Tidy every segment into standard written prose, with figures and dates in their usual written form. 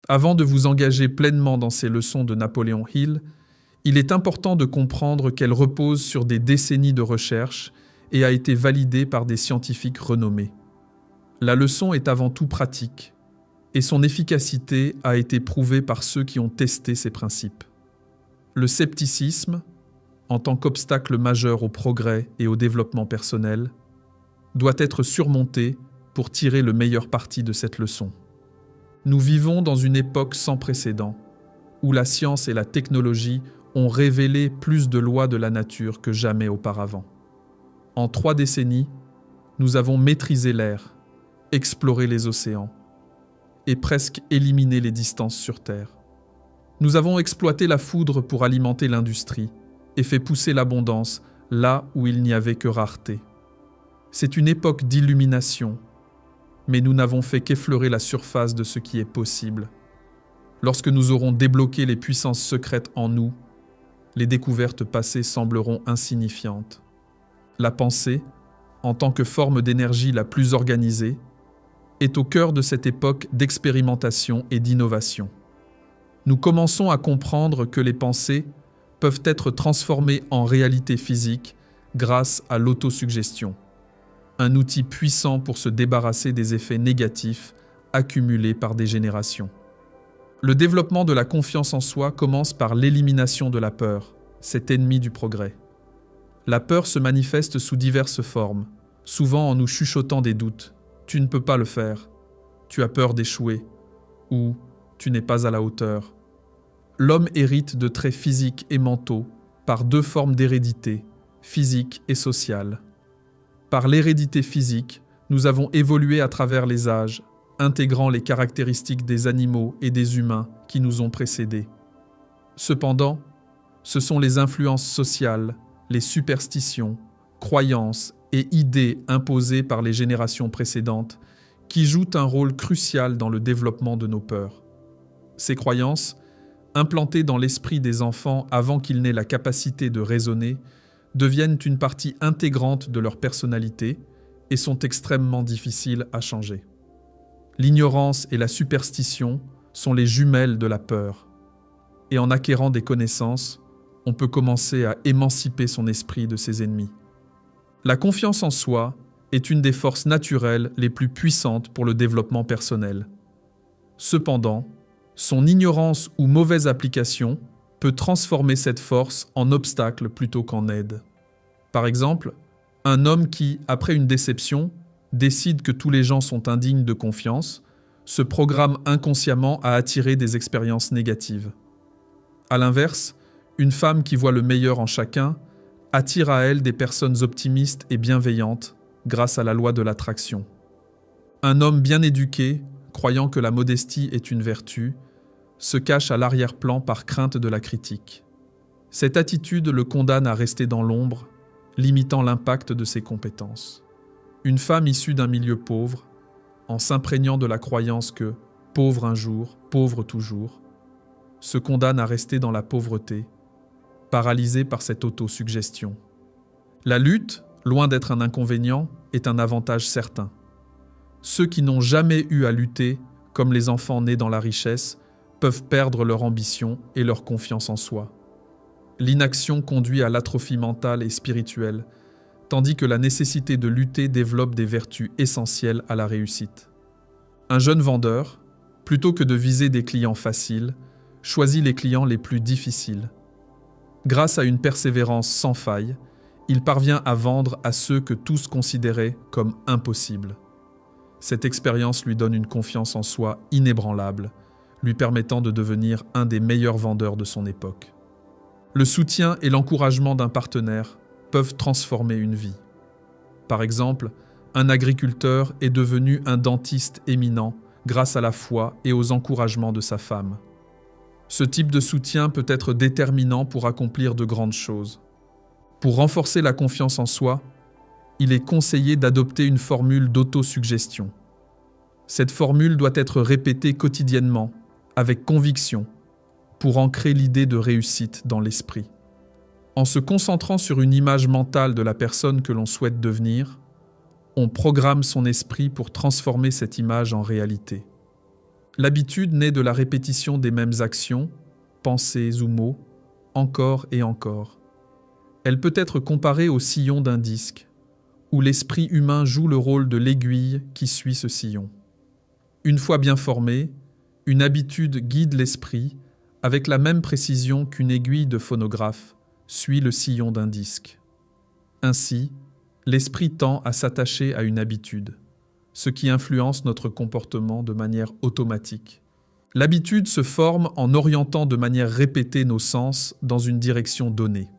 Avant de vous engager pleinement dans ces leçons de Napoléon Hill, il est important de comprendre qu'elle repose sur des décennies de recherche et a été validée par des scientifiques renommés. La leçon est avant tout pratique, et son efficacité a été prouvée par ceux qui ont testé ces principes. Le scepticisme, en tant qu'obstacle majeur au progrès et au développement personnel, doit être surmonté pour tirer le meilleur parti de cette leçon. Nous vivons dans une époque sans précédent, où la science et la technologie ont révélé plus de lois de la nature que jamais auparavant. En 3 décennies, nous avons maîtrisé l'air, exploré les océans et presque éliminé les distances sur Terre. Nous avons exploité la foudre pour alimenter l'industrie et fait pousser l'abondance là où il n'y avait que rareté. C'est une époque d'illumination, mais nous n'avons fait qu'effleurer la surface de ce qui est possible. Lorsque nous aurons débloqué les puissances secrètes en nous, les découvertes passées sembleront insignifiantes. La pensée, en tant que forme d'énergie la plus organisée, est au cœur de cette époque d'expérimentation et d'innovation. Nous commençons à comprendre que les pensées peuvent être transformées en réalité physique grâce à l'autosuggestion, un outil puissant pour se débarrasser des effets négatifs accumulés par des générations. Le développement de la confiance en soi commence par l'élimination de la peur, cet ennemi du progrès. La peur se manifeste sous diverses formes, souvent en nous chuchotant des doutes. « Tu ne peux pas le faire »,« Tu as peur d'échouer » ou « Tu n'es pas à la hauteur ». L'homme hérite de traits physiques et mentaux par 2 formes d'hérédité, physique et sociale. Par l'hérédité physique, nous avons évolué à travers les âges, intégrant les caractéristiques des animaux et des humains qui nous ont précédés. Cependant, ce sont les influences sociales, les superstitions, croyances et idées imposées par les générations précédentes qui jouent un rôle crucial dans le développement de nos peurs. Ces croyances, implantées dans l'esprit des enfants avant qu'ils n'aient la capacité de raisonner, deviennent une partie intégrante de leur personnalité et sont extrêmement difficiles à changer. L'ignorance et la superstition sont les jumelles de la peur. Et en acquérant des connaissances, on peut commencer à émanciper son esprit de ses ennemis. La confiance en soi est une des forces naturelles les plus puissantes pour le développement personnel. Cependant, son ignorance ou mauvaise application peut transformer cette force en obstacle plutôt qu'en aide. Par exemple, un homme qui, après une déception, décide que tous les gens sont indignes de confiance, se programme inconsciemment à attirer des expériences négatives. À l'inverse, une femme qui voit le meilleur en chacun attire à elle des personnes optimistes et bienveillantes grâce à la loi de l'attraction. Un homme bien éduqué, croyant que la modestie est une vertu, se cache à l'arrière-plan par crainte de la critique. Cette attitude le condamne à rester dans l'ombre, limitant l'impact de ses compétences. Une femme issue d'un milieu pauvre, en s'imprégnant de la croyance que « pauvre un jour, pauvre toujours », se condamne à rester dans la pauvreté, paralysée par cette autosuggestion. La lutte, loin d'être un inconvénient, est un avantage certain. Ceux qui n'ont jamais eu à lutter, comme les enfants nés dans la richesse, peuvent perdre leur ambition et leur confiance en soi. L'inaction conduit à l'atrophie mentale et spirituelle, tandis que la nécessité de lutter développe des vertus essentielles à la réussite. Un jeune vendeur, plutôt que de viser des clients faciles, choisit les clients les plus difficiles. Grâce à une persévérance sans faille, il parvient à vendre à ceux que tous considéraient comme impossibles. Cette expérience lui donne une confiance en soi inébranlable, lui permettant de devenir un des meilleurs vendeurs de son époque. Le soutien et l'encouragement d'un partenaire peuvent transformer une vie. Par exemple, un agriculteur est devenu un dentiste éminent grâce à la foi et aux encouragements de sa femme. Ce type de soutien peut être déterminant pour accomplir de grandes choses. Pour renforcer la confiance en soi, il est conseillé d'adopter une formule d'autosuggestion. Cette formule doit être répétée quotidiennement, avec conviction, pour ancrer l'idée de réussite dans l'esprit. En se concentrant sur une image mentale de la personne que l'on souhaite devenir, on programme son esprit pour transformer cette image en réalité. L'habitude naît de la répétition des mêmes actions, pensées ou mots, encore et encore. Elle peut être comparée au sillon d'un disque, où l'esprit humain joue le rôle de l'aiguille qui suit ce sillon. Une fois bien formée, une habitude guide l'esprit avec la même précision qu'une aiguille de phonographe suit le sillon d'un disque. Ainsi, l'esprit tend à s'attacher à une habitude, ce qui influence notre comportement de manière automatique. L'habitude se forme en orientant de manière répétée nos sens dans une direction donnée.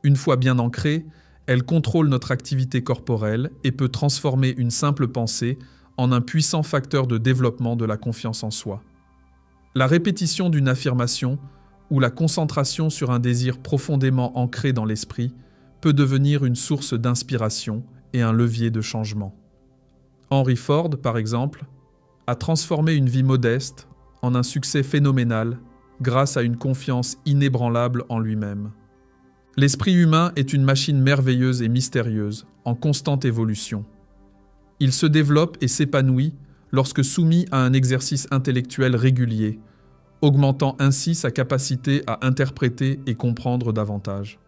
Une fois bien ancrée, elle contrôle notre activité corporelle et peut transformer une simple pensée en un puissant facteur de développement de la confiance en soi. La répétition d'une affirmation ou la concentration sur un désir profondément ancré dans l'esprit peut devenir une source d'inspiration et un levier de changement. Henry Ford, par exemple, a transformé une vie modeste en un succès phénoménal grâce à une confiance inébranlable en lui-même. L'esprit humain est une machine merveilleuse et mystérieuse, en constante évolution. Il se développe et s'épanouit lorsque soumis à un exercice intellectuel régulier, augmentant ainsi sa capacité à interpréter et comprendre davantage.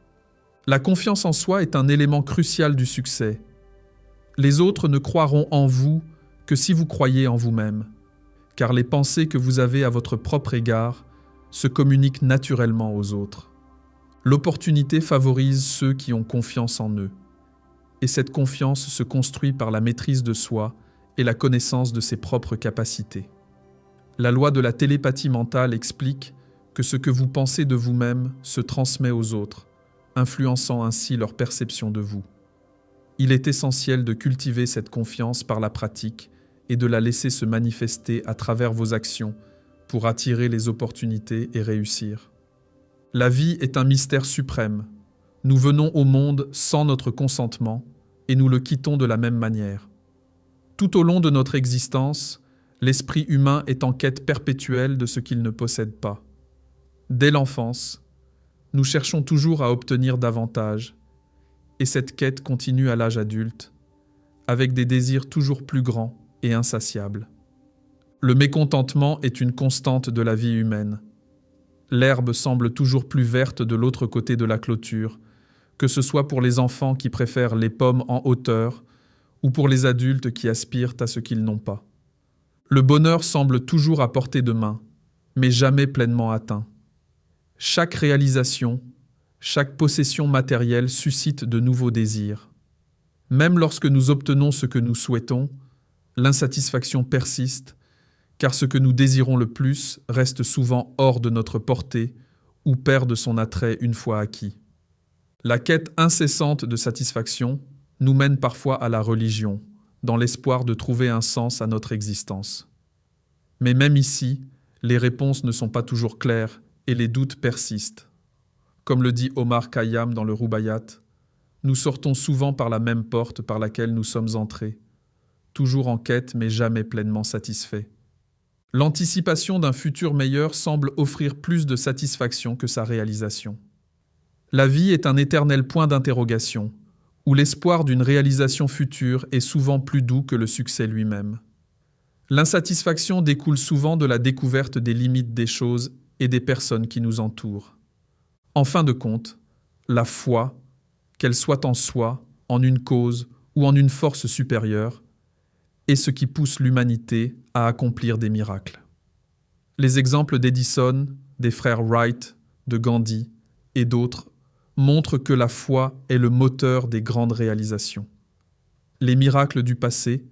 La confiance en soi est un élément crucial du succès. Les autres ne croiront en vous que si vous croyez en vous-même, car les pensées que vous avez à votre propre égard se communiquent naturellement aux autres. L'opportunité favorise ceux qui ont confiance en eux, et cette confiance se construit par la maîtrise de soi et la connaissance de ses propres capacités. La loi de la télépathie mentale explique que ce que vous pensez de vous-même se transmet aux autres, influençant ainsi leur perception de vous. Il est essentiel de cultiver cette confiance par la pratique et de la laisser se manifester à travers vos actions pour attirer les opportunités et réussir. La vie est un mystère suprême. Nous venons au monde sans notre consentement et nous le quittons de la même manière. Tout au long de notre existence, l'esprit humain est en quête perpétuelle de ce qu'il ne possède pas. Dès l'enfance, nous cherchons toujours à obtenir davantage, et cette quête continue à l'âge adulte, avec des désirs toujours plus grands et insatiables. Le mécontentement est une constante de la vie humaine. L'herbe semble toujours plus verte de l'autre côté de la clôture, que ce soit pour les enfants qui préfèrent les pommes en hauteur ou pour les adultes qui aspirent à ce qu'ils n'ont pas. Le bonheur semble toujours à portée de main, mais jamais pleinement atteint. Chaque réalisation, chaque possession matérielle suscite de nouveaux désirs. Même lorsque nous obtenons ce que nous souhaitons, l'insatisfaction persiste, car ce que nous désirons le plus reste souvent hors de notre portée ou perd de son attrait une fois acquis. La quête incessante de satisfaction nous mène parfois à la religion, dans l'espoir de trouver un sens à notre existence. Mais même ici, les réponses ne sont pas toujours claires et les doutes persistent. Comme le dit Omar Khayyam dans le Rubaiyat, nous sortons souvent par la même porte par laquelle nous sommes entrés, toujours en quête mais jamais pleinement satisfaits. L'anticipation d'un futur meilleur semble offrir plus de satisfaction que sa réalisation. La vie est un éternel point d'interrogation, où l'espoir d'une réalisation future est souvent plus doux que le succès lui-même. L'insatisfaction découle souvent de la découverte des limites des choses et des personnes qui nous entourent. En fin de compte, la foi, qu'elle soit en soi, en une cause ou en une force supérieure, est ce qui pousse l'humanité à accomplir des miracles. Les exemples d'Edison, des frères Wright, de Gandhi et d'autres montrent que la foi est le moteur des grandes réalisations. Les miracles du passé,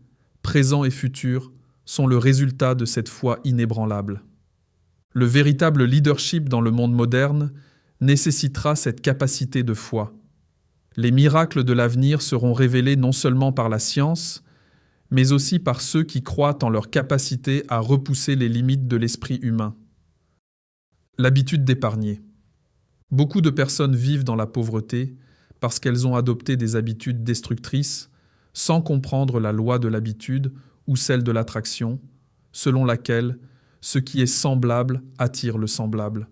présent et futur, sont le résultat de cette foi inébranlable. Le véritable leadership dans le monde moderne nécessitera cette capacité de foi. Les miracles de l'avenir seront révélés non seulement par la science, mais aussi par ceux qui croient en leur capacité à repousser les limites de l'esprit humain. L'habitude d'épargner. Beaucoup de personnes vivent dans la pauvreté parce qu'elles ont adopté des habitudes destructrices sans comprendre la loi de l'habitude ou celle de l'attraction, selon laquelle ce qui est semblable attire le semblable.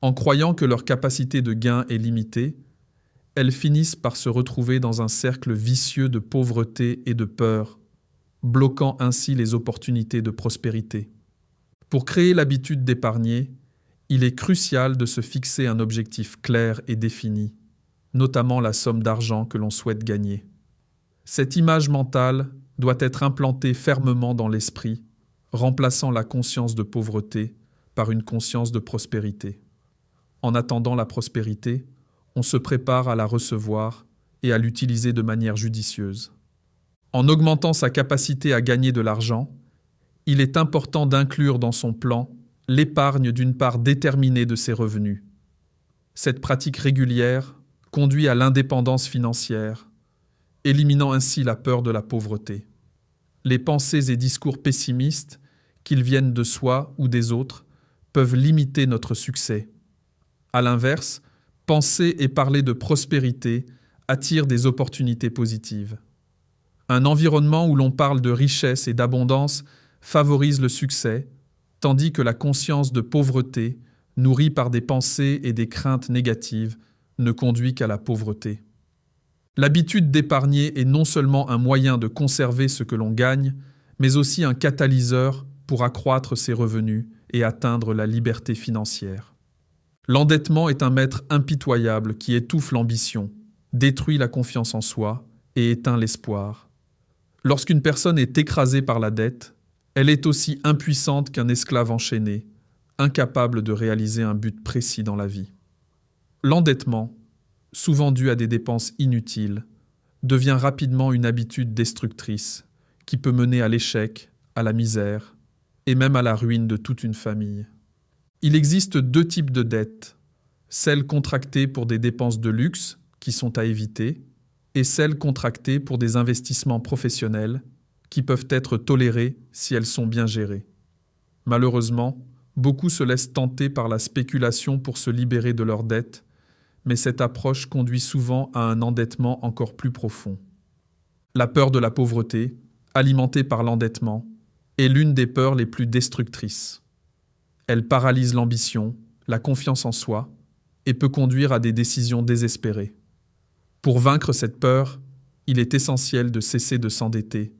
En croyant que leur capacité de gain est limitée, elles finissent par se retrouver dans un cercle vicieux de pauvreté et de peur, bloquant ainsi les opportunités de prospérité. Pour créer l'habitude d'épargner, il est crucial de se fixer un objectif clair et défini, notamment la somme d'argent que l'on souhaite gagner. Cette image mentale doit être implantée fermement dans l'esprit, remplaçant la conscience de pauvreté par une conscience de prospérité. En attendant la prospérité, on se prépare à la recevoir et à l'utiliser de manière judicieuse. En augmentant sa capacité à gagner de l'argent, il est important d'inclure dans son plan l'épargne d'une part déterminée de ses revenus. Cette pratique régulière conduit à l'indépendance financière, éliminant ainsi la peur de la pauvreté. Les pensées et discours pessimistes, qu'ils viennent de soi ou des autres, peuvent limiter notre succès. À l'inverse, penser et parler de prospérité attire des opportunités positives. Un environnement où l'on parle de richesse et d'abondance favorise le succès, tandis que la conscience de pauvreté, nourrie par des pensées et des craintes négatives, ne conduit qu'à la pauvreté. L'habitude d'épargner est non seulement un moyen de conserver ce que l'on gagne, mais aussi un catalyseur pour accroître ses revenus et atteindre la liberté financière. L'endettement est un maître impitoyable qui étouffe l'ambition, détruit la confiance en soi et éteint l'espoir. Lorsqu'une personne est écrasée par la dette, elle est aussi impuissante qu'un esclave enchaîné, incapable de réaliser un but précis dans la vie. L'endettement, souvent dû à des dépenses inutiles, devient rapidement une habitude destructrice qui peut mener à l'échec, à la misère et même à la ruine de toute une famille. Il existe deux types de dettes, celles contractées pour des dépenses de luxe qui sont à éviter et celles contractées pour des investissements professionnels qui peuvent être tolérées si elles sont bien gérées. Malheureusement, beaucoup se laissent tenter par la spéculation pour se libérer de leurs dettes, mais cette approche conduit souvent à un endettement encore plus profond. La peur de la pauvreté, alimentée par l'endettement, est l'une des peurs les plus destructrices. Elle paralyse l'ambition, la confiance en soi, et peut conduire à des décisions désespérées. Pour vaincre cette peur, il est essentiel de cesser de s'endetter,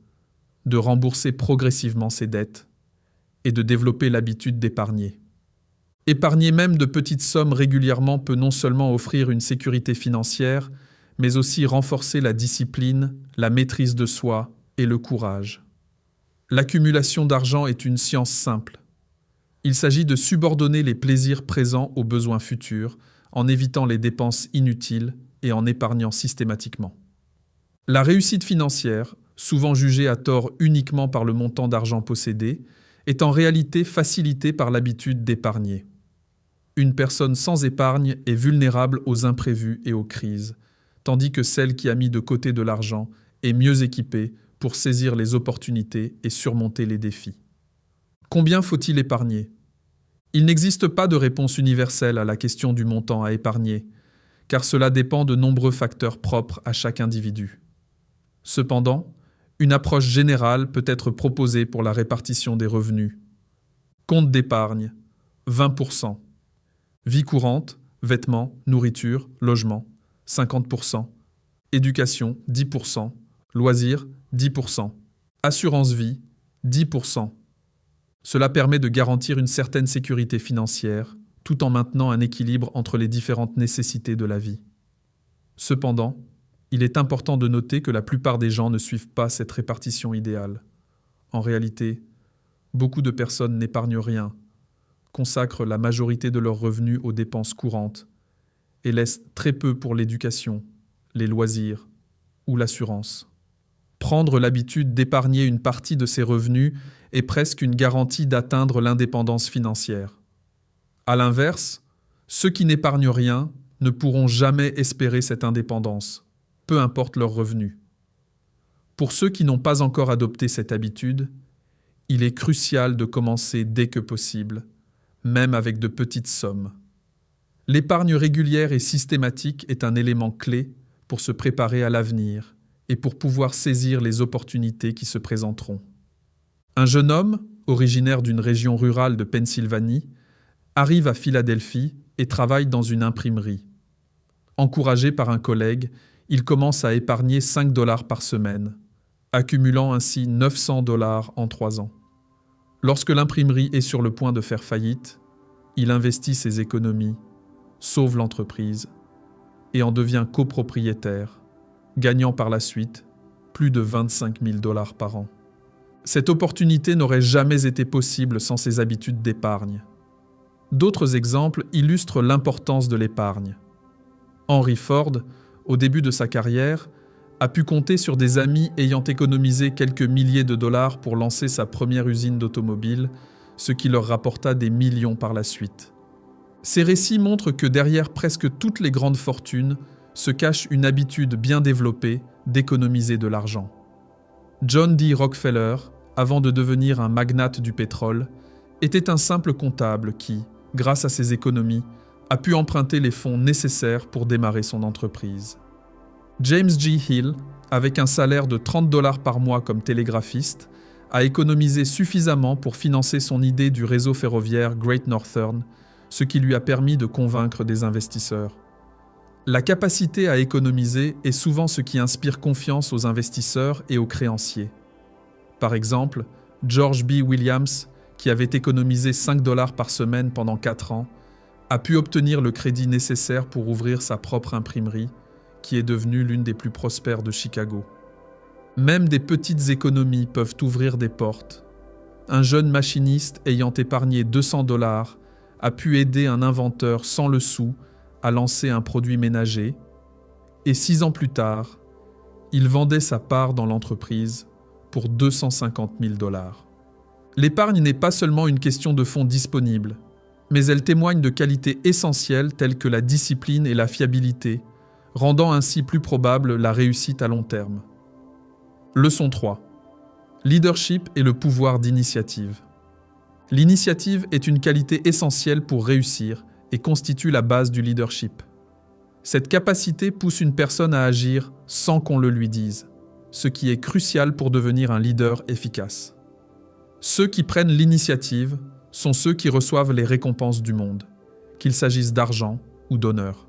de rembourser progressivement ses dettes et de développer l'habitude d'épargner. Épargner même de petites sommes régulièrement peut non seulement offrir une sécurité financière, mais aussi renforcer la discipline, la maîtrise de soi et le courage. L'accumulation d'argent est une science simple. Il s'agit de subordonner les plaisirs présents aux besoins futurs, en évitant les dépenses inutiles et en épargnant systématiquement. La réussite financière, souvent jugée à tort uniquement par le montant d'argent possédé, est en réalité facilitée par l'habitude d'épargner. Une personne sans épargne est vulnérable aux imprévus et aux crises, tandis que celle qui a mis de côté de l'argent est mieux équipée pour saisir les opportunités et surmonter les défis. Combien faut-il épargner ? Il n'existe pas de réponse universelle à la question du montant à épargner, car cela dépend de nombreux facteurs propres à chaque individu. Cependant, une approche générale peut être proposée pour la répartition des revenus. Compte d'épargne, 20%. Vie courante, vêtements, nourriture, logement, 50%. Éducation, 10%. Loisirs, 10%. Assurance vie, 10%. Cela permet de garantir une certaine sécurité financière, tout en maintenant un équilibre entre les différentes nécessités de la vie. Cependant, il est important de noter que la plupart des gens ne suivent pas cette répartition idéale. En réalité, beaucoup de personnes n'épargnent rien, consacrent la majorité de leurs revenus aux dépenses courantes et laissent très peu pour l'éducation, les loisirs ou l'assurance. Prendre l'habitude d'épargner une partie de ses revenus est presque une garantie d'atteindre l'indépendance financière. À l'inverse, ceux qui n'épargnent rien ne pourront jamais espérer cette indépendance, peu importe leurs revenus. Pour ceux qui n'ont pas encore adopté cette habitude, il est crucial de commencer dès que possible, même avec de petites sommes. L'épargne régulière et systématique est un élément clé pour se préparer à l'avenir et pour pouvoir saisir les opportunités qui se présenteront. Un jeune homme, originaire d'une région rurale de Pennsylvanie, arrive à Philadelphie et travaille dans une imprimerie. Encouragé par un collègue, il commence à épargner 5 $ par semaine, accumulant ainsi 900 $ en 3 ans. Lorsque l'imprimerie est sur le point de faire faillite, il investit ses économies, sauve l'entreprise et en devient copropriétaire, gagnant par la suite plus de 25 000 $ par an. Cette opportunité n'aurait jamais été possible sans ses habitudes d'épargne. D'autres exemples illustrent l'importance de l'épargne. Henry Ford, au début de sa carrière, a pu compter sur des amis ayant économisé quelques milliers de dollars pour lancer sa première usine d'automobile, ce qui leur rapporta des millions par la suite. Ces récits montrent que derrière presque toutes les grandes fortunes se cache une habitude bien développée d'économiser de l'argent. John D. Rockefeller, avant de devenir un magnate du pétrole, était un simple comptable qui, grâce à ses économies, a pu emprunter les fonds nécessaires pour démarrer son entreprise. James G. Hill, avec un salaire de 30 $ par mois comme télégraphiste, a économisé suffisamment pour financer son idée du réseau ferroviaire Great Northern, ce qui lui a permis de convaincre des investisseurs. La capacité à économiser est souvent ce qui inspire confiance aux investisseurs et aux créanciers. Par exemple, George B. Williams, qui avait économisé 5 $ par semaine pendant 4 ans, a pu obtenir le crédit nécessaire pour ouvrir sa propre imprimerie, qui est devenue l'une des plus prospères de Chicago. Même des petites économies peuvent ouvrir des portes. Un jeune machiniste ayant épargné 200 $ a pu aider un inventeur sans le sou à lancer un produit ménager, et 6 ans plus tard, il vendait sa part dans l'entreprise pour 250 000 $. L'épargne n'est pas seulement une question de fonds disponibles, mais elle témoigne de qualités essentielles telles que la discipline et la fiabilité, rendant ainsi plus probable la réussite à long terme. Leçon 3. Leadership et le pouvoir d'initiative. L'initiative est une qualité essentielle pour réussir et constitue la base du leadership. Cette capacité pousse une personne à agir sans qu'on le lui dise, ce qui est crucial pour devenir un leader efficace. Ceux qui prennent l'initiative sont ceux qui reçoivent les récompenses du monde, qu'il s'agisse d'argent ou d'honneur.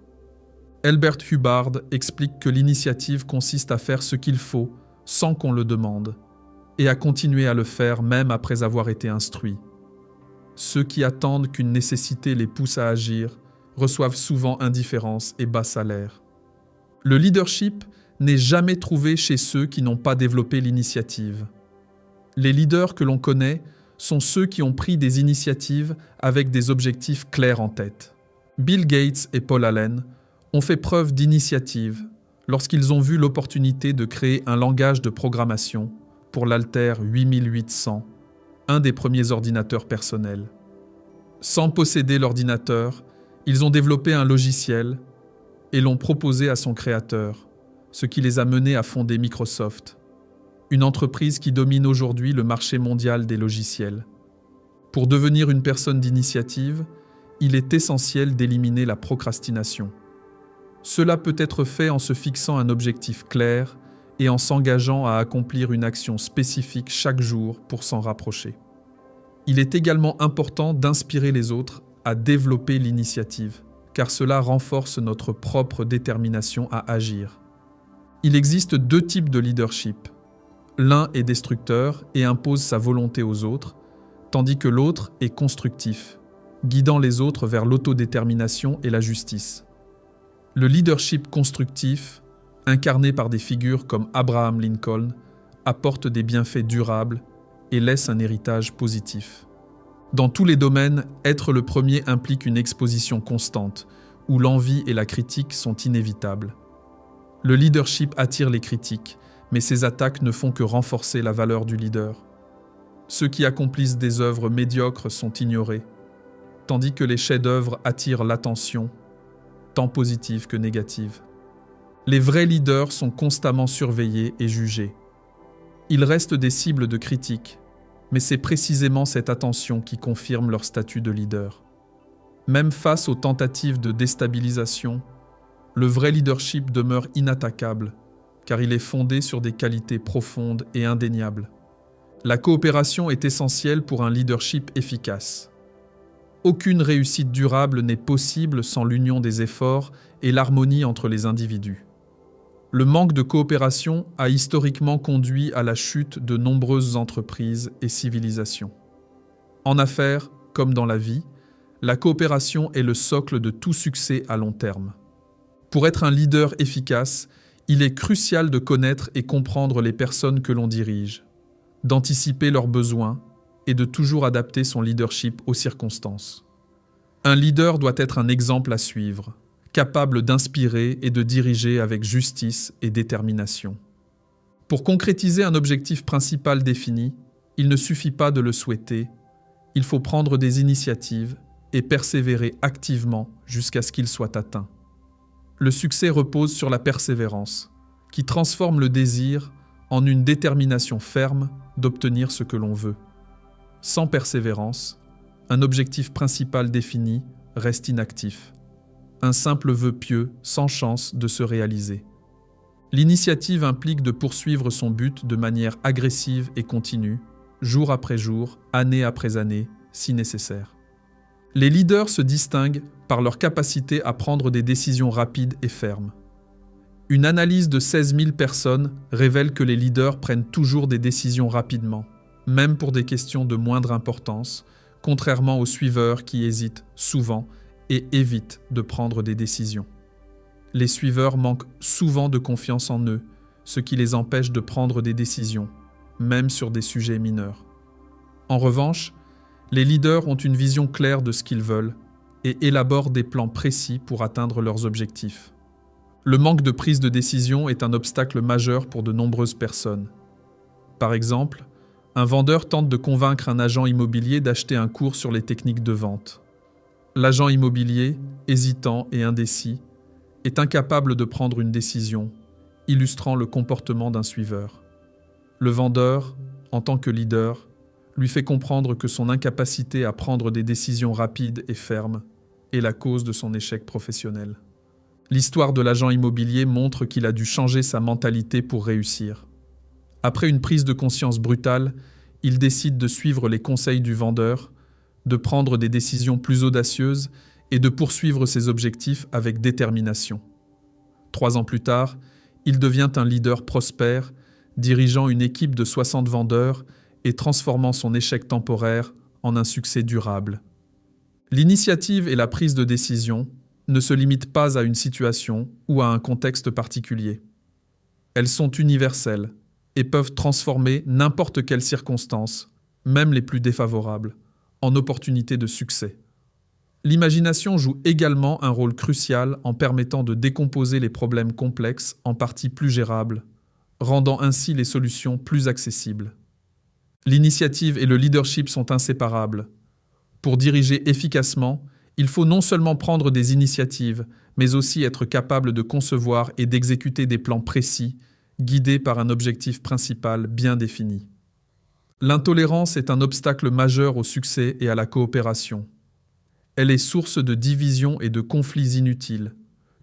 Elbert Hubbard explique que l'initiative consiste à faire ce qu'il faut sans qu'on le demande, et à continuer à le faire même après avoir été instruit. Ceux qui attendent qu'une nécessité les pousse à agir reçoivent souvent indifférence et bas salaire. Le leadership n'est jamais trouvé chez ceux qui n'ont pas développé l'initiative. Les leaders que l'on connaît sont ceux qui ont pris des initiatives avec des objectifs clairs en tête. Bill Gates et Paul Allen ont fait preuve d'initiative lorsqu'ils ont vu l'opportunité de créer un langage de programmation pour l'Altair 8800, un des premiers ordinateurs personnels. Sans posséder l'ordinateur, ils ont développé un logiciel et l'ont proposé à son créateur, ce qui les a menés à fonder Microsoft, une entreprise qui domine aujourd'hui le marché mondial des logiciels. Pour devenir une personne d'initiative, il est essentiel d'éliminer la procrastination. Cela peut être fait en se fixant un objectif clair et en s'engageant à accomplir une action spécifique chaque jour pour s'en rapprocher. Il est également important d'inspirer les autres à développer l'initiative, car cela renforce notre propre détermination à agir. Il existe 2 types de leadership. L'un est destructeur et impose sa volonté aux autres, tandis que l'autre est constructif, guidant les autres vers l'autodétermination et la justice. Le leadership constructif, incarné par des figures comme Abraham Lincoln, apporte des bienfaits durables et laisse un héritage positif. Dans tous les domaines, être le premier implique une exposition constante, où l'envie et la critique sont inévitables. Le leadership attire les critiques, mais ces attaques ne font que renforcer la valeur du leader. Ceux qui accomplissent des œuvres médiocres sont ignorés, tandis que les chefs-d'œuvre attirent l'attention, tant positive que négative. Les vrais leaders sont constamment surveillés et jugés. Ils restent des cibles de critiques, mais c'est précisément cette attention qui confirme leur statut de leader. Même face aux tentatives de déstabilisation, le vrai leadership demeure inattaquable, car il est fondé sur des qualités profondes et indéniables. La coopération est essentielle pour un leadership efficace. Aucune réussite durable n'est possible sans l'union des efforts et l'harmonie entre les individus. Le manque de coopération a historiquement conduit à la chute de nombreuses entreprises et civilisations. En affaires, comme dans la vie, la coopération est le socle de tout succès à long terme. Pour être un leader efficace, il est crucial de connaître et comprendre les personnes que l'on dirige, d'anticiper leurs besoins et de toujours adapter son leadership aux circonstances. Un leader doit être un exemple à suivre, capable d'inspirer et de diriger avec justice et détermination. Pour concrétiser un objectif principal défini, il ne suffit pas de le souhaiter, il faut prendre des initiatives et persévérer activement jusqu'à ce qu'il soit atteint. Le succès repose sur la persévérance, qui transforme le désir en une détermination ferme d'obtenir ce que l'on veut. Sans persévérance, un objectif principal défini reste inactif. Un simple vœu pieux sans chance de se réaliser. L'initiative implique de poursuivre son but de manière agressive et continue, jour après jour, année après année, si nécessaire. Les leaders se distinguent par leur capacité à prendre des décisions rapides et fermes. Une analyse de 16 000 personnes révèle que les leaders prennent toujours des décisions rapidement, même pour des questions de moindre importance, contrairement aux suiveurs qui hésitent souvent et évitent de prendre des décisions. Les suiveurs manquent souvent de confiance en eux, ce qui les empêche de prendre des décisions, même sur des sujets mineurs. En revanche, les leaders ont une vision claire de ce qu'ils veulent et élaborent des plans précis pour atteindre leurs objectifs. Le manque de prise de décision est un obstacle majeur pour de nombreuses personnes. Par exemple, un vendeur tente de convaincre un agent immobilier d'acheter un cours sur les techniques de vente. L'agent immobilier, hésitant et indécis, est incapable de prendre une décision, illustrant le comportement d'un suiveur. Le vendeur, en tant que leader, lui fait comprendre que son incapacité à prendre des décisions rapides et fermes est la cause de son échec professionnel. L'histoire de l'agent immobilier montre qu'il a dû changer sa mentalité pour réussir. Après une prise de conscience brutale, il décide de suivre les conseils du vendeur, de prendre des décisions plus audacieuses et de poursuivre ses objectifs avec détermination. 3 ans plus tard, il devient un leader prospère, dirigeant une équipe de 60 vendeurs et transformant son échec temporaire en un succès durable. L'initiative et la prise de décision ne se limitent pas à une situation ou à un contexte particulier. Elles sont universelles et peuvent transformer n'importe quelle circonstance, même les plus défavorables, en opportunités de succès. L'imagination joue également un rôle crucial en permettant de décomposer les problèmes complexes en parties plus gérables, rendant ainsi les solutions plus accessibles. L'initiative et le leadership sont inséparables. Pour diriger efficacement, il faut non seulement prendre des initiatives, mais aussi être capable de concevoir et d'exécuter des plans précis, guidés par un objectif principal bien défini. L'intolérance est un obstacle majeur au succès et à la coopération. Elle est source de divisions et de conflits inutiles,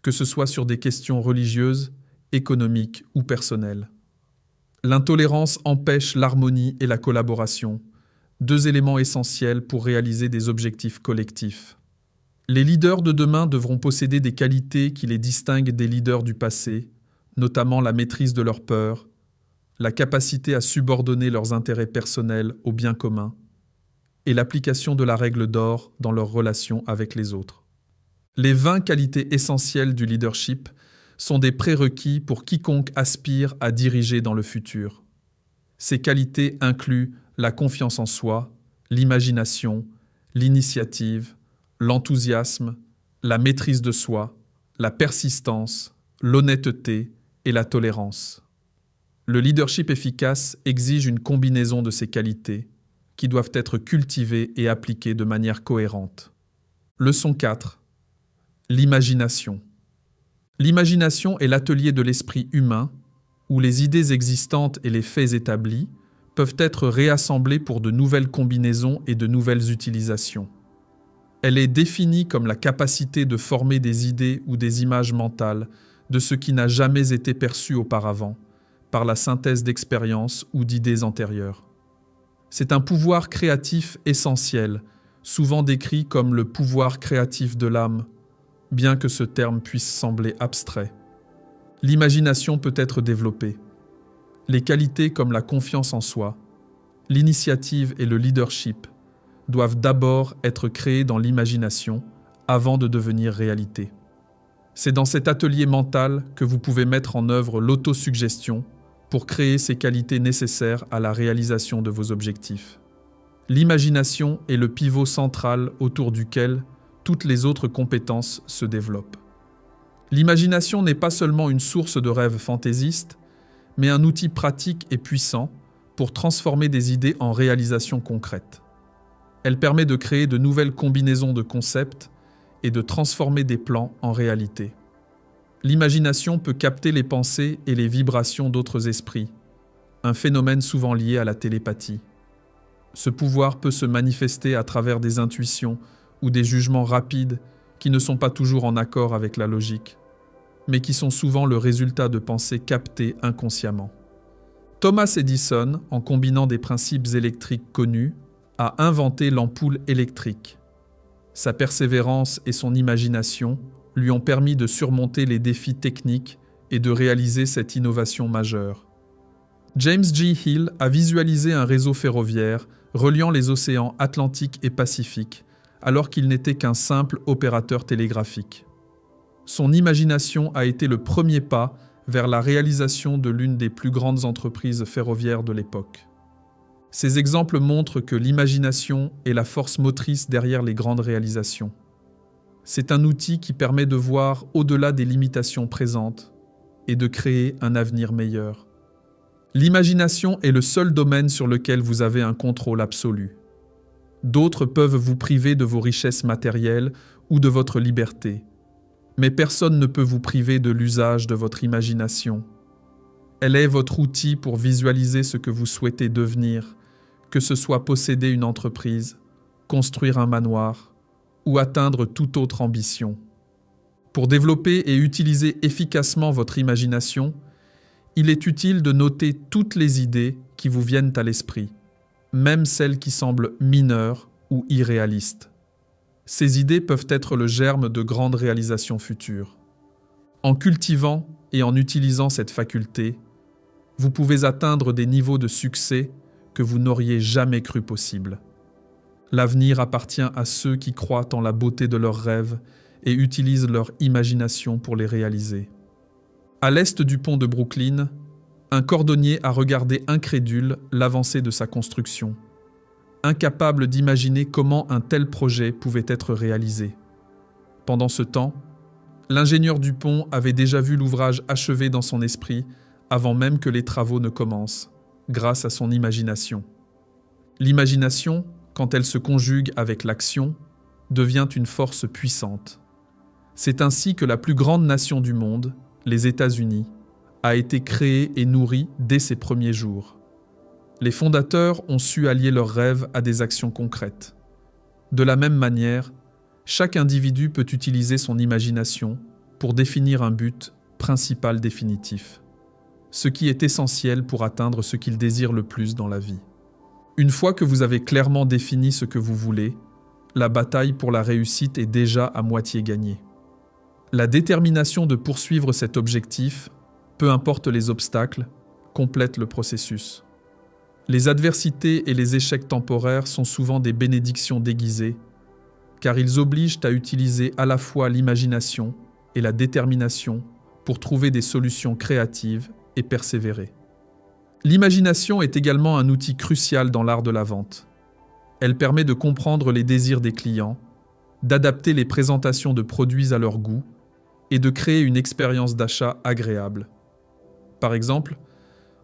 que ce soit sur des questions religieuses, économiques ou personnelles. L'intolérance empêche l'harmonie et la collaboration, 2 éléments essentiels pour réaliser des objectifs collectifs. Les leaders de demain devront posséder des qualités qui les distinguent des leaders du passé, notamment la maîtrise de leurs peurs, la capacité à subordonner leurs intérêts personnels au bien commun, et l'application de la règle d'or dans leurs relations avec les autres. Les 20 qualités essentielles du leadership sont des prérequis pour quiconque aspire à diriger dans le futur. Ces qualités incluent la confiance en soi, l'imagination, l'initiative, l'enthousiasme, la maîtrise de soi, la persistance, l'honnêteté et la tolérance. Le leadership efficace exige une combinaison de ces qualités qui doivent être cultivées et appliquées de manière cohérente. Leçon 4. L'imagination. L'imagination est l'atelier de l'esprit humain où les idées existantes et les faits établis peuvent être réassemblés pour de nouvelles combinaisons et de nouvelles utilisations. Elle est définie comme la capacité de former des idées ou des images mentales de ce qui n'a jamais été perçu auparavant, par la synthèse d'expériences ou d'idées antérieures. C'est un pouvoir créatif essentiel, souvent décrit comme le pouvoir créatif de l'âme, bien que ce terme puisse sembler abstrait. L'imagination peut être développée. Les qualités comme la confiance en soi, l'initiative et le leadership doivent d'abord être créées dans l'imagination avant de devenir réalité. C'est dans cet atelier mental que vous pouvez mettre en œuvre l'autosuggestion pour créer ces qualités nécessaires à la réalisation de vos objectifs. L'imagination est le pivot central autour duquel toutes les autres compétences se développent. L'imagination n'est pas seulement une source de rêves fantaisistes, mais un outil pratique et puissant pour transformer des idées en réalisations concrètes. Elle permet de créer de nouvelles combinaisons de concepts et de transformer des plans en réalité. L'imagination peut capter les pensées et les vibrations d'autres esprits, un phénomène souvent lié à la télépathie. Ce pouvoir peut se manifester à travers des intuitions ou des jugements rapides qui ne sont pas toujours en accord avec la logique, mais qui sont souvent le résultat de pensées captées inconsciemment. Thomas Edison, en combinant des principes électriques connus, a inventé l'ampoule électrique. Sa persévérance et son imagination lui ont permis de surmonter les défis techniques et de réaliser cette innovation majeure. James G. Hill a visualisé un réseau ferroviaire reliant les océans Atlantique et Pacifique, alors qu'il n'était qu'un simple opérateur télégraphique. Son imagination a été le premier pas vers la réalisation de l'une des plus grandes entreprises ferroviaires de l'époque. Ces exemples montrent que l'imagination est la force motrice derrière les grandes réalisations. C'est un outil qui permet de voir au-delà des limitations présentes et de créer un avenir meilleur. L'imagination est le seul domaine sur lequel vous avez un contrôle absolu. D'autres peuvent vous priver de vos richesses matérielles ou de votre liberté. Mais personne ne peut vous priver de l'usage de votre imagination. Elle est votre outil pour visualiser ce que vous souhaitez devenir, que ce soit posséder une entreprise, construire un manoir ou atteindre toute autre ambition. Pour développer et utiliser efficacement votre imagination, il est utile de noter toutes les idées qui vous viennent à l'esprit, même celles qui semblent mineures ou irréalistes. Ces idées peuvent être le germe de grandes réalisations futures. En cultivant et en utilisant cette faculté, vous pouvez atteindre des niveaux de succès que vous n'auriez jamais cru possibles. L'avenir appartient à ceux qui croient en la beauté de leurs rêves et utilisent leur imagination pour les réaliser. À l'est du pont de Brooklyn, un cordonnier a regardé incrédule l'avancée de sa construction, incapable d'imaginer comment un tel projet pouvait être réalisé. Pendant ce temps, l'ingénieur du pont avait déjà vu l'ouvrage achevé dans son esprit avant même que les travaux ne commencent, grâce à son imagination. L'imagination, quand elle se conjugue avec l'action, devient une force puissante. C'est ainsi que la plus grande nation du monde, les États-Unis, a été créée et nourrie dès ses premiers jours. Les fondateurs ont su allier leurs rêves à des actions concrètes. De la même manière, chaque individu peut utiliser son imagination pour définir un but principal définitif, ce qui est essentiel pour atteindre ce qu'il désire le plus dans la vie. Une fois que vous avez clairement défini ce que vous voulez, la bataille pour la réussite est déjà à moitié gagnée. La détermination de poursuivre cet objectif, peu importe les obstacles, complète le processus. Les adversités et les échecs temporaires sont souvent des bénédictions déguisées, car ils obligent à utiliser à la fois l'imagination et la détermination pour trouver des solutions créatives et persévérer. L'imagination est également un outil crucial dans l'art de la vente. Elle permet de comprendre les désirs des clients, d'adapter les présentations de produits à leur goût et de créer une expérience d'achat agréable. Par exemple,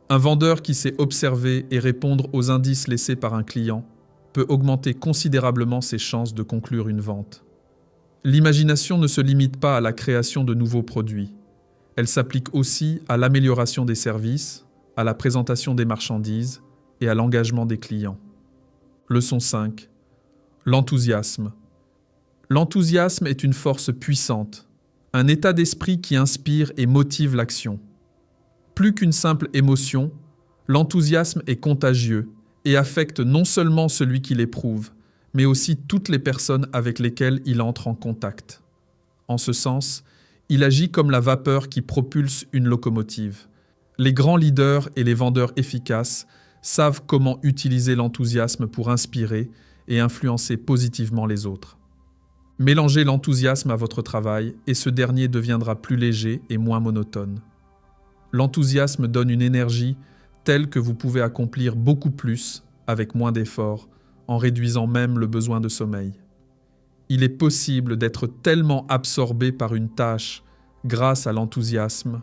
un vendeur qui sait observer et répondre aux indices laissés par un client peut augmenter considérablement ses chances de conclure une vente. L'imagination ne se limite pas à la création de nouveaux produits. Elle s'applique aussi à l'amélioration des services, à la présentation des marchandises et à l'engagement des clients. Leçon 5. L'enthousiasme. L'enthousiasme est une force puissante, un état d'esprit qui inspire et motive l'action. Plus qu'une simple émotion, l'enthousiasme est contagieux et affecte non seulement celui qui l'éprouve, mais aussi toutes les personnes avec lesquelles il entre en contact. En ce sens, il agit comme la vapeur qui propulse une locomotive. Les grands leaders et les vendeurs efficaces savent comment utiliser l'enthousiasme pour inspirer et influencer positivement les autres. Mélangez l'enthousiasme à votre travail et ce dernier deviendra plus léger et moins monotone. L'enthousiasme donne une énergie telle que vous pouvez accomplir beaucoup plus avec moins d'efforts, en réduisant même le besoin de sommeil. Il est possible d'être tellement absorbé par une tâche grâce à l'enthousiasme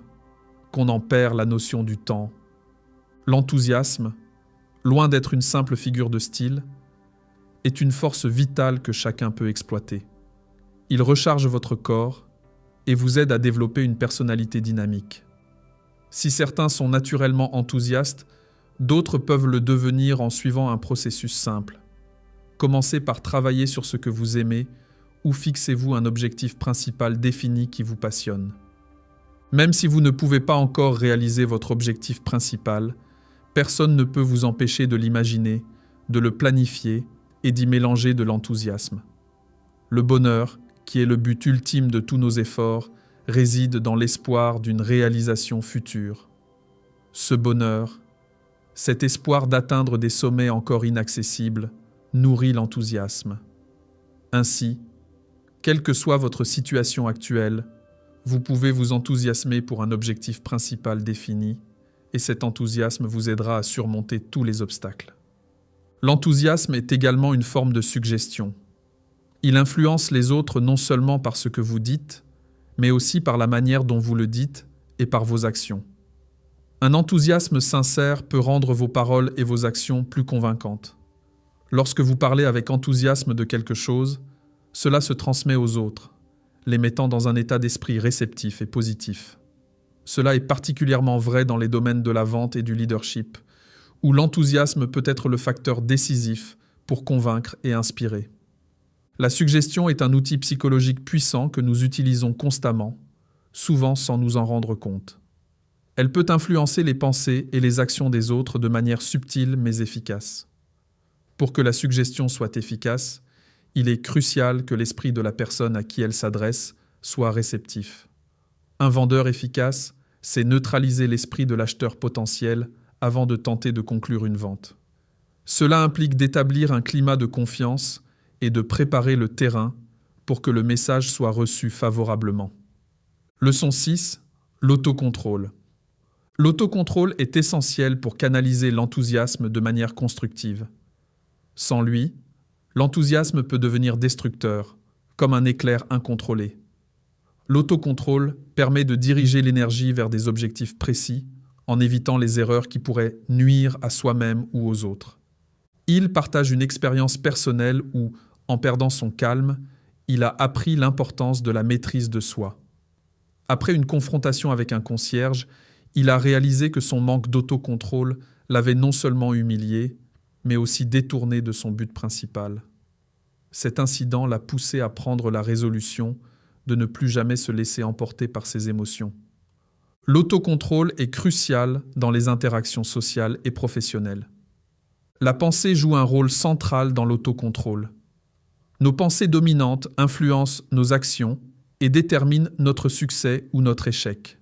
qu'on en perd la notion du temps. L'enthousiasme, loin d'être une simple figure de style, est une force vitale que chacun peut exploiter. Il recharge votre corps et vous aide à développer une personnalité dynamique. Si certains sont naturellement enthousiastes, d'autres peuvent le devenir en suivant un processus simple. Commencez par travailler sur ce que vous aimez ou fixez-vous un objectif principal défini qui vous passionne. Même si vous ne pouvez pas encore réaliser votre objectif principal, personne ne peut vous empêcher de l'imaginer, de le planifier et d'y mélanger de l'enthousiasme. Le bonheur, qui est le but ultime de tous nos efforts, réside dans l'espoir d'une réalisation future. Ce bonheur, cet espoir d'atteindre des sommets encore inaccessibles, nourrit l'enthousiasme. Ainsi, quelle que soit votre situation actuelle, vous pouvez vous enthousiasmer pour un objectif principal défini, et cet enthousiasme vous aidera à surmonter tous les obstacles. L'enthousiasme est également une forme de suggestion. Il influence les autres non seulement par ce que vous dites, mais aussi par la manière dont vous le dites et par vos actions. Un enthousiasme sincère peut rendre vos paroles et vos actions plus convaincantes. Lorsque vous parlez avec enthousiasme de quelque chose, cela se transmet aux autres, les mettant dans un état d'esprit réceptif et positif. Cela est particulièrement vrai dans les domaines de la vente et du leadership, où l'enthousiasme peut être le facteur décisif pour convaincre et inspirer. La suggestion est un outil psychologique puissant que nous utilisons constamment, souvent sans nous en rendre compte. Elle peut influencer les pensées et les actions des autres de manière subtile mais efficace. Pour que la suggestion soit efficace, il est crucial que l'esprit de la personne à qui elle s'adresse soit réceptif. Un vendeur efficace sait neutraliser l'esprit de l'acheteur potentiel avant de tenter de conclure une vente. Cela implique d'établir un climat de confiance et de préparer le terrain pour que le message soit reçu favorablement. Leçon 6. L'autocontrôle. L'autocontrôle est essentiel pour canaliser l'enthousiasme de manière constructive. Sans lui, l'enthousiasme peut devenir destructeur, comme un éclair incontrôlé. L'autocontrôle permet de diriger l'énergie vers des objectifs précis en évitant les erreurs qui pourraient nuire à soi-même ou aux autres. Il partage une expérience personnelle où, en perdant son calme, il a appris l'importance de la maîtrise de soi. Après une confrontation avec un concierge, il a réalisé que son manque d'autocontrôle l'avait non seulement humilié, mais aussi détourné de son but principal. Cet incident l'a poussé à prendre la résolution de ne plus jamais se laisser emporter par ses émotions. L'autocontrôle est crucial dans les interactions sociales et professionnelles. La pensée joue un rôle central dans l'autocontrôle. Nos pensées dominantes influencent nos actions et déterminent notre succès ou notre échec.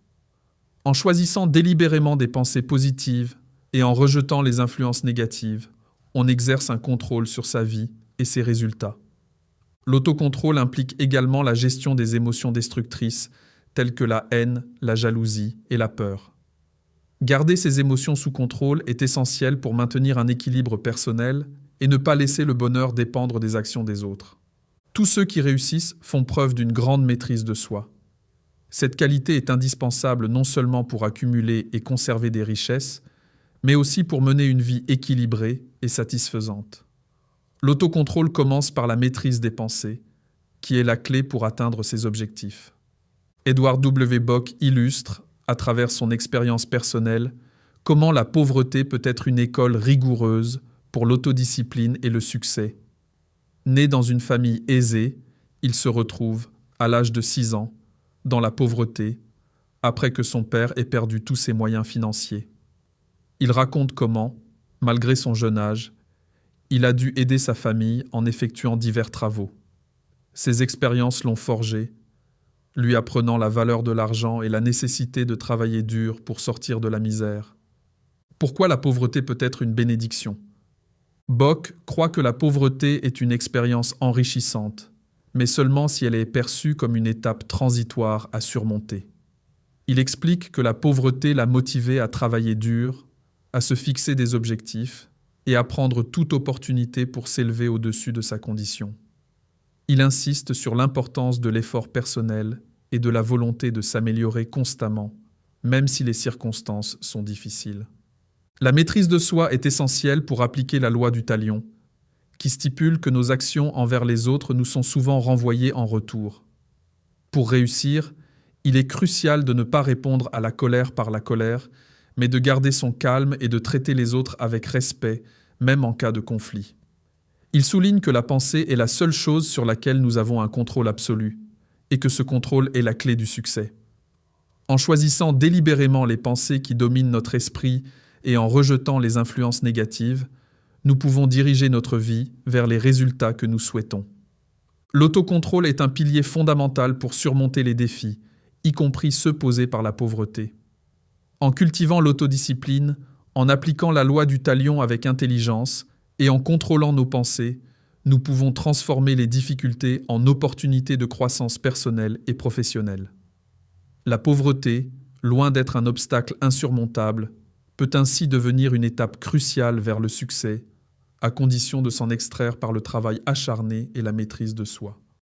En choisissant délibérément des pensées positives et en rejetant les influences négatives, on exerce un contrôle sur sa vie et ses résultats. L'autocontrôle implique également la gestion des émotions destructrices telles que la haine, la jalousie et la peur. Garder ces émotions sous contrôle est essentiel pour maintenir un équilibre personnel et ne pas laisser le bonheur dépendre des actions des autres. Tous ceux qui réussissent font preuve d'une grande maîtrise de soi. Cette qualité est indispensable non seulement pour accumuler et conserver des richesses, mais aussi pour mener une vie équilibrée et satisfaisante. L'autocontrôle commence par la maîtrise des pensées, qui est la clé pour atteindre ses objectifs. Edward W. Bock illustre, à travers son expérience personnelle, comment la pauvreté peut être une école rigoureuse pour l'autodiscipline et le succès. Né dans une famille aisée, il se retrouve, à l'âge de 6 ans, dans la pauvreté, après que son père ait perdu tous ses moyens financiers. Il raconte comment, malgré son jeune âge, il a dû aider sa famille en effectuant divers travaux. Ces expériences l'ont forgé, lui apprenant la valeur de l'argent et la nécessité de travailler dur pour sortir de la misère. Pourquoi la pauvreté peut être une bénédiction ? Bock croit que la pauvreté est une expérience enrichissante, mais seulement si elle est perçue comme une étape transitoire à surmonter. Il explique que la pauvreté l'a motivé à travailler dur, à se fixer des objectifs et à prendre toute opportunité pour s'élever au-dessus de sa condition. Il insiste sur l'importance de l'effort personnel et de la volonté de s'améliorer constamment, même si les circonstances sont difficiles. La maîtrise de soi est essentielle pour appliquer la loi du talion, qui stipule que nos actions envers les autres nous sont souvent renvoyées en retour. Pour réussir, il est crucial de ne pas répondre à la colère par la colère, mais de garder son calme et de traiter les autres avec respect, même en cas de conflit. Il souligne que la pensée est la seule chose sur laquelle nous avons un contrôle absolu, et que ce contrôle est la clé du succès. En choisissant délibérément les pensées qui dominent notre esprit et en rejetant les influences négatives, nous pouvons diriger notre vie vers les résultats que nous souhaitons. L'autocontrôle est un pilier fondamental pour surmonter les défis, y compris ceux posés par la pauvreté. En cultivant l'autodiscipline, en appliquant la loi du talion avec intelligence et en contrôlant nos pensées, nous pouvons transformer les difficultés en opportunités de croissance personnelle et professionnelle. La pauvreté, loin d'être un obstacle insurmontable, peut ainsi devenir une étape cruciale vers le succès, à condition de s'en extraire par le travail acharné et la maîtrise de soi.